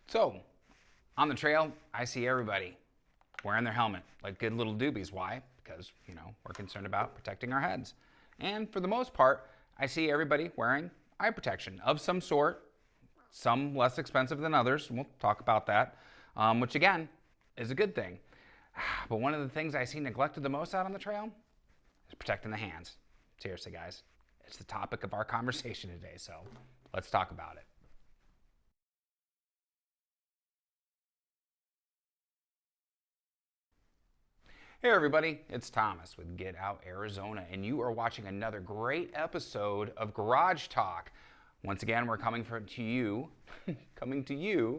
So, on the trail, I see everybody wearing their helmet, like good little doobies. Why? Because, we're concerned about protecting our heads. And for the most part, I see everybody wearing eye protection of some sort, some less expensive than others. We'll talk about that, which again, is a good thing. But one of the things I see neglected the most out on the trail is protecting the hands. Seriously, guys. It's the topic of our conversation today, so let's talk about it. Hey everybody, it's Thomas with Get Out Arizona, and you are watching another great episode of Garage Talk. Once again, we're coming to you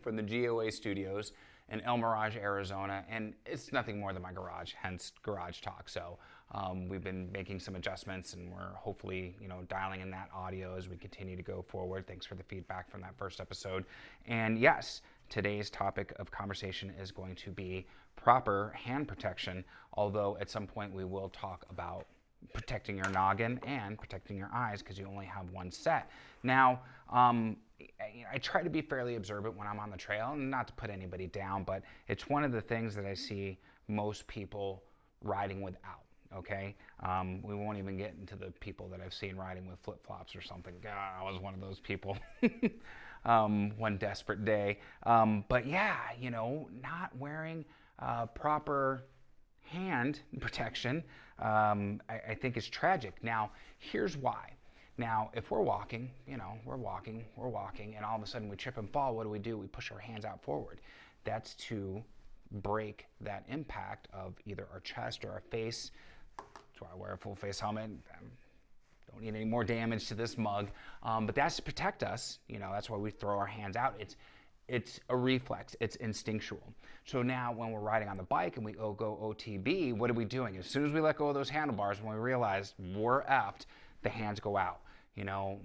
from the GOA studios in El Mirage, Arizona, and it's nothing more than my garage, hence Garage Talk. So we've been making some adjustments, and we're hopefully, dialing in that audio as we continue to go forward. Thanks for the feedback from that first episode. And yes, today's topic of conversation is going to be proper hand protection, although at some point we will talk about protecting your noggin and protecting your eyes because you only have one set. Now, I try to be fairly observant when I'm on the trail, and not to put anybody down, but it's one of the things that I see most people riding without. Okay, we won't even get into the people that I've seen riding with flip-flops or something. God, I was one of those people. One desperate day. But yeah, not wearing proper hand protection, I think is tragic. Now, here's why. Now, if we're walking, we're walking, and all of a sudden we trip and fall, what do? We push our hands out forward. That's to break that impact of either our chest or our face. That's why I wear a full face helmet. Don't need any more damage to this mug, but that's to protect us. That's why we throw our hands out. It's a reflex. It's instinctual. So now when we're riding on the bike and we go OTB, what are we doing? As soon as we let go of those handlebars, when we realize we're effed, the hands go out.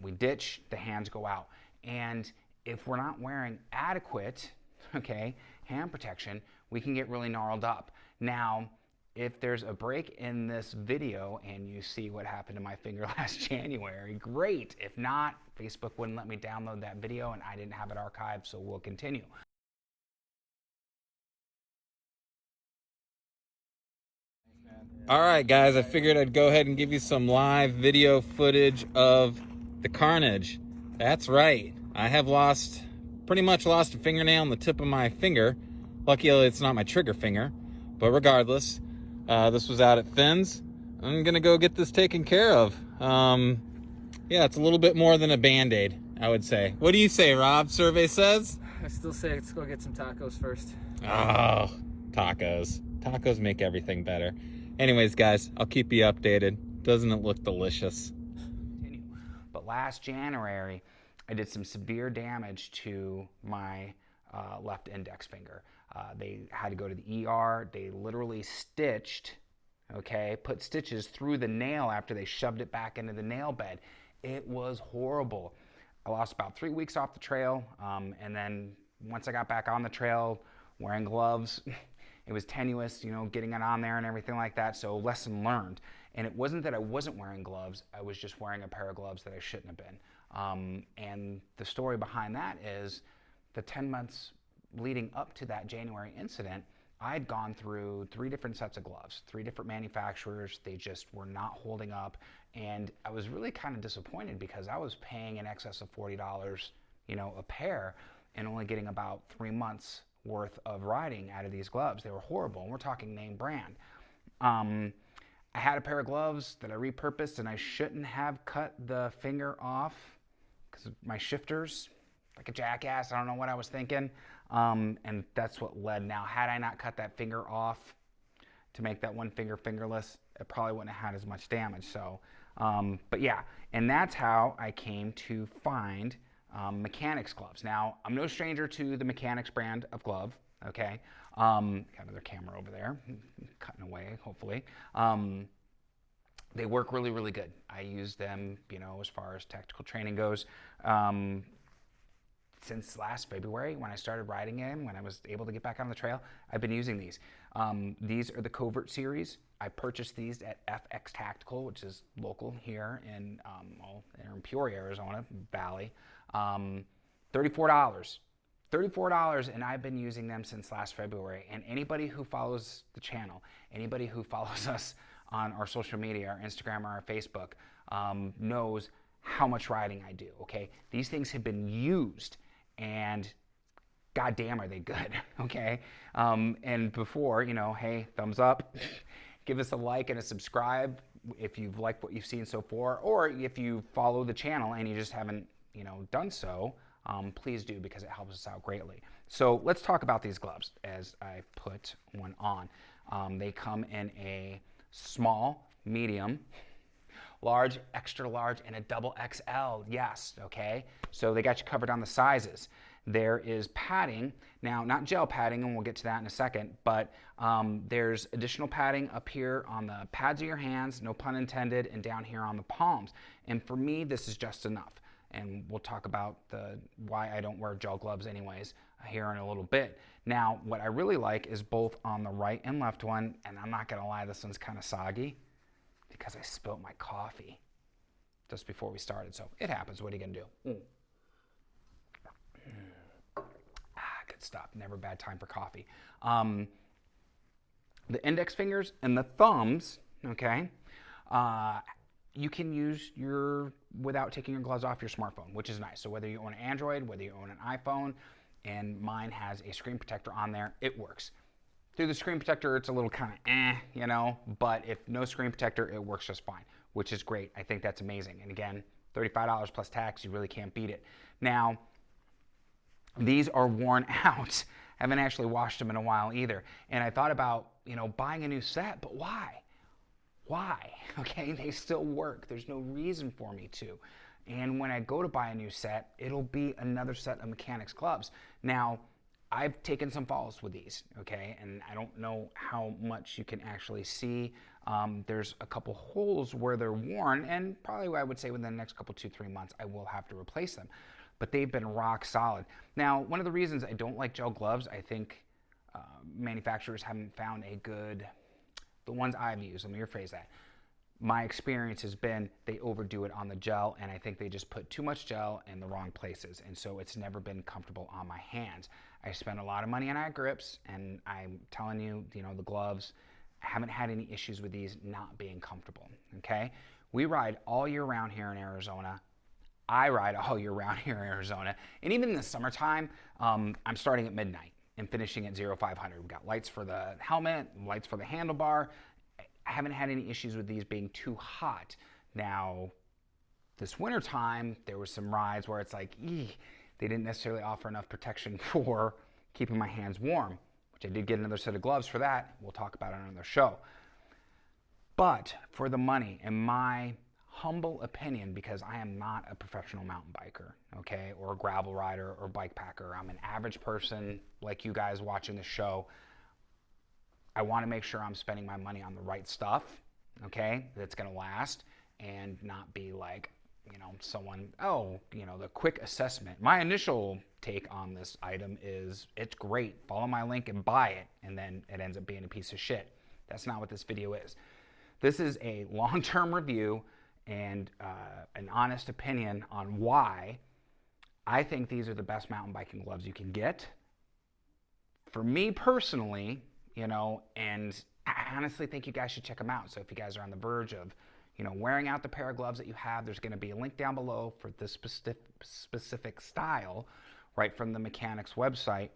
We ditch, the hands go out. And if we're not wearing adequate, hand protection, we can get really gnarled up. Now, if there's a break in this video and you see what happened to my finger last January, great. If not, Facebook wouldn't let me download that video and I didn't have it archived, so we'll continue. All right, guys, I figured I'd go ahead and give you some live video footage of the carnage. That's right. I have pretty much lost a fingernail on the tip of my finger. Luckily, it's not my trigger finger, but regardless, this was out at Finn's. I'm gonna go get this taken care of. Yeah, it's a little bit more than a Band-Aid, I would say. What do you say, Rob? Survey says? I still say let's go get some tacos first. Oh, tacos. Tacos make everything better. Anyways, guys, I'll keep you updated. Doesn't it look delicious? But last January, I did some severe damage to my left index finger. They had to go to the ER. They literally put stitches through the nail after they shoved it back into the nail bed. It was horrible. I lost about 3 weeks off the trail, and then once I got back on the trail, wearing gloves, it was tenuous, getting it on there and everything like that, so lesson learned. And it wasn't that I wasn't wearing gloves, I was just wearing a pair of gloves that I shouldn't have been. And the story behind that is the 10 months leading up to that January incident, I'd gone through 3 different sets of gloves, 3 different manufacturers. They just were not holding up. And I was really kind of disappointed because I was paying in excess of $40, a pair, and only getting about 3 months worth of riding out of these gloves. They were horrible, and we're talking name brand. I had a pair of gloves that I repurposed, and I shouldn't have cut the finger off because my shifters, like a jackass, I don't know what I was thinking. And that's what led. Now, had I not cut that finger off to make that one finger fingerless, it probably wouldn't have had as much damage. So, but yeah, and that's how I came to find Mechanix gloves. Now, I'm no stranger to the Mechanix brand of glove, okay? Got another camera over there, cutting away, hopefully. They work really, really good. I use them, as far as tactical training goes. Since last February, when I started riding in, when I was able to get back on the trail, I've been using these. These are the Covert series. I purchased these at FX Tactical, which is local here in Peoria, Arizona, Valley. $34. $34, and I've been using them since last February. And anybody who follows the channel, anybody who follows us on our social media, our Instagram or our Facebook, knows how much riding I do, okay? These things have been used, and goddamn are they good, okay? And before, you know, hey, thumbs up, give us a like and a subscribe if you've liked what you've seen so far, or if you follow the channel and you just haven't, you know, done so, please do, because it helps us out greatly. So let's talk about these gloves as I put one on. They come in a small, medium, large, extra large, and a double XL, yes, okay? So they got you covered on the sizes. There is padding, now not gel padding, and we'll get to that in a second, but there's additional padding up here on the pads of your hands, no pun intended, and down here on the palms. And for me, this is just enough. And we'll talk about why I don't wear gel gloves anyways here in a little bit. Now, what I really like is both on the right and left one, and I'm not gonna lie, this one's kind of soggy because I spilt my coffee just before we started, so it happens. What are you gonna do? Good stuff. Never a bad time for coffee. The index fingers and the thumbs, okay, you can use without taking your gloves off your smartphone, which is nice. So whether you own an Android, whether you own an iPhone, and mine has a screen protector on there, it works. Through the screen protector, it's a little kind of you know, but if no screen protector, it works just fine, which is great. I think that's amazing. And again, $35 plus tax, you really can't beat it. Now, these are worn out. I haven't actually washed them in a while either. And I thought about, you know, buying a new set, but why? Why? Okay, they still work. There's no reason for me to. And when I go to buy a new set, it'll be another set of Mechanix gloves. Now, I've taken some falls with these, okay? And I don't know how much you can actually see. There's a couple holes where they're worn, and probably I would say within the next couple, 2-3 months, I will have to replace them. But they've been rock solid. Now, one of the reasons I don't like gel gloves, I think manufacturers haven't found a good, the ones I've used, let me rephrase that. My experience has been they overdo it on the gel, and I think they just put too much gel in the wrong places, and so it's never been comfortable on my hands. I spent a lot of money on grips, and I'm telling you, you know, the gloves, I haven't had any issues with these not being comfortable, okay? We ride all year round here in Arizona. I ride all year round here in Arizona, and even in the summertime, I'm starting at midnight and finishing at 0500. We've got lights for the helmet, lights for the handlebar. I haven't had any issues with these being too hot. Now, this winter time, there was some rides where it's like, they didn't necessarily offer enough protection for keeping my hands warm, which I did get another set of gloves for that. We'll talk about it on another show. But for the money, in my humble opinion, because I am not a professional mountain biker, okay, or a gravel rider or bike packer, I'm an average person like you guys watching the show. I want to make sure I'm spending my money on the right stuff, okay, that's going to last and not be like, you know, someone, oh, you know, the quick assessment. My initial take on this item is it's great. Follow my link and buy it, and then it ends up being a piece of shit. That's not what this video is. This is a long-term review and an honest opinion on why I think these are the best mountain biking gloves you can get. For me personally, you know, and I honestly think you guys should check them out. So if you guys are on the verge of, you know, wearing out the pair of gloves that you have, there's going to be a link down below for this specific style right from the Mechanix website.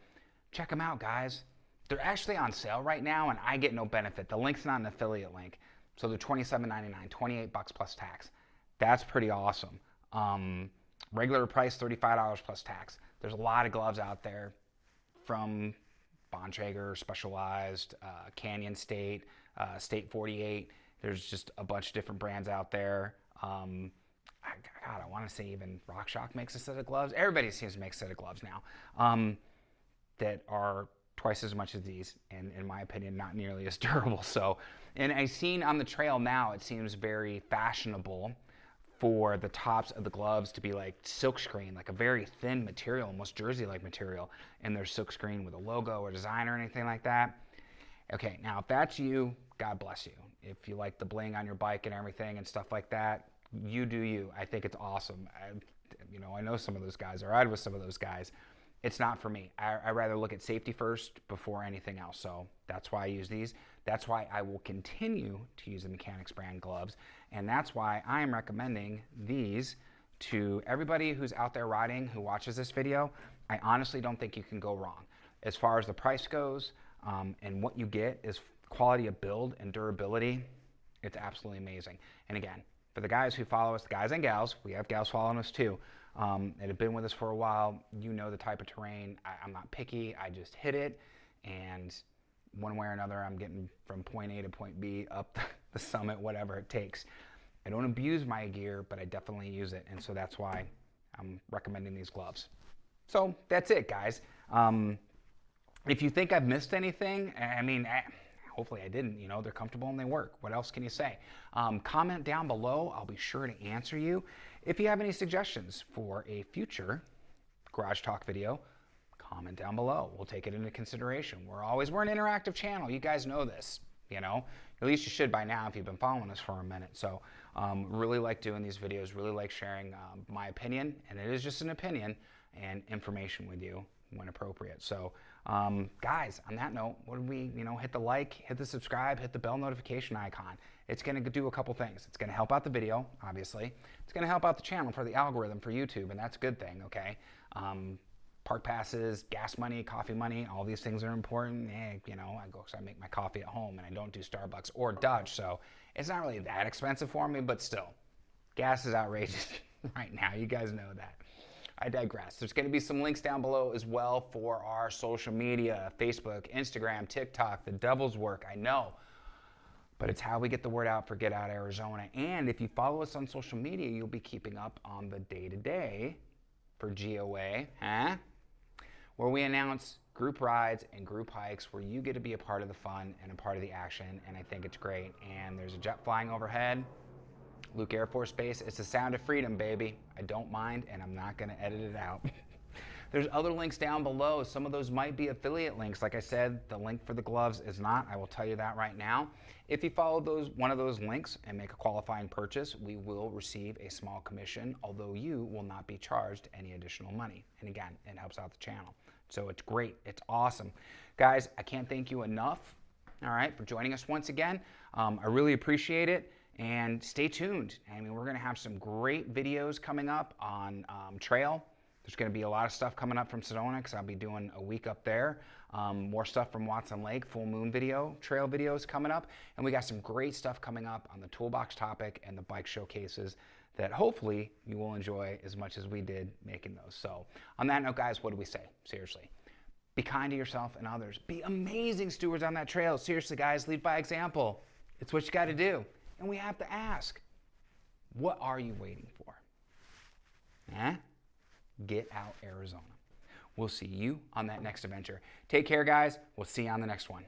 Check them out, guys. They're actually on sale right now, and I get no benefit. The link's not an affiliate link. So they're $27.99, $28 plus tax. That's pretty awesome. Regular price, $35 plus tax. There's a lot of gloves out there from Bontrager, Specialized, Canyon State, State 48. There's just a bunch of different brands out there. God, I want to say even RockShox makes a set of gloves. Everybody seems to make a set of gloves now that are twice as much as these, and in my opinion, not nearly as durable. So, and I've seen on the trail now, it seems very fashionable for the tops of the gloves to be like silkscreen, like a very thin material, almost jersey-like material, and they're silkscreen with a logo or design or anything like that. Okay, now if that's you, God bless you. If you like the bling on your bike and everything and stuff like that, you do you. I think it's awesome. You know, I know some of those guys, or I ride with some of those guys, it's not for me. I rather look at safety first before anything else. So that's why I use these. That's why I will continue to use the Mechanix brand gloves. And that's why I am recommending these to everybody who's out there riding, who watches this video. I honestly don't think you can go wrong. As far as the price goes, and what you get is quality of build and durability. It's absolutely amazing. And again, for the guys who follow us, the guys and gals, we have gals following us too, that have been with us for a while, you know the type of terrain. I'm not picky, I just hit it, and one way or another, I'm getting from point A to point B, up the summit, whatever it takes. I don't abuse my gear, but I definitely use it, and so that's why I'm recommending these gloves. So that's it, guys. If you think I've missed anything, I mean, hopefully I didn't. You know, they're comfortable and they work. What else can you say? Comment down below. I'll be sure to answer you. If you have any suggestions for a future Garage Talk video, comment down below. We'll take it into consideration. We're an interactive channel. You guys know this, you know. At least you should by now if you've been following us for a minute. So really like doing these videos, really like sharing my opinion, and it is just an opinion, and information with you when appropriate. So guys, on that note, what did we, hit the like, hit the subscribe, hit the bell notification icon. It's going to do a couple things. It's going to help out the video, obviously. It's going to help out the channel for the algorithm for YouTube, and that's a good thing, okay? Park passes, gas money, coffee money, all these things are important. I make my coffee at home and I don't do Starbucks or Dutch, so it's not really that expensive for me, but still, gas is outrageous right now. You guys know that. I digress. There's going to be some links down below as well for our social media, Facebook, Instagram, TikTok, the devil's work, I know. But it's how we get the word out for Get Out Arizona. And if you follow us on social media, you'll be keeping up on the day-to-day for GOA, where we announce group rides and group hikes where you get to be a part of the fun and a part of the action, and I think it's great. And there's a jet flying overhead, Luke Air Force Base. It's the sound of freedom, baby. I don't mind, and I'm not going to edit it out. There's other links down below. Some of those might be affiliate links. Like I said, the link for the gloves is not. I will tell you that right now. If you follow one of those links and make a qualifying purchase, we will receive a small commission, although you will not be charged any additional money. And again, it helps out the channel. So it's great. It's awesome. Guys, I can't thank you enough, all right, for joining us once again. I really appreciate it. And stay tuned. I mean, we're going to have some great videos coming up on trail. There's going to be a lot of stuff coming up from Sedona because I'll be doing a week up there. More stuff from Watson Lake, full moon video, trail videos coming up. And we got some great stuff coming up on the toolbox topic and the bike showcases that hopefully you will enjoy as much as we did making those. So on that note, guys, what do we say? Seriously, be kind to yourself and others. Be amazing stewards on that trail. Seriously, guys, lead by example. It's what you got to do. And we have to ask, what are you waiting for? Get Out Arizona. We'll see you on that next adventure. Take care, guys. We'll see you on the next one.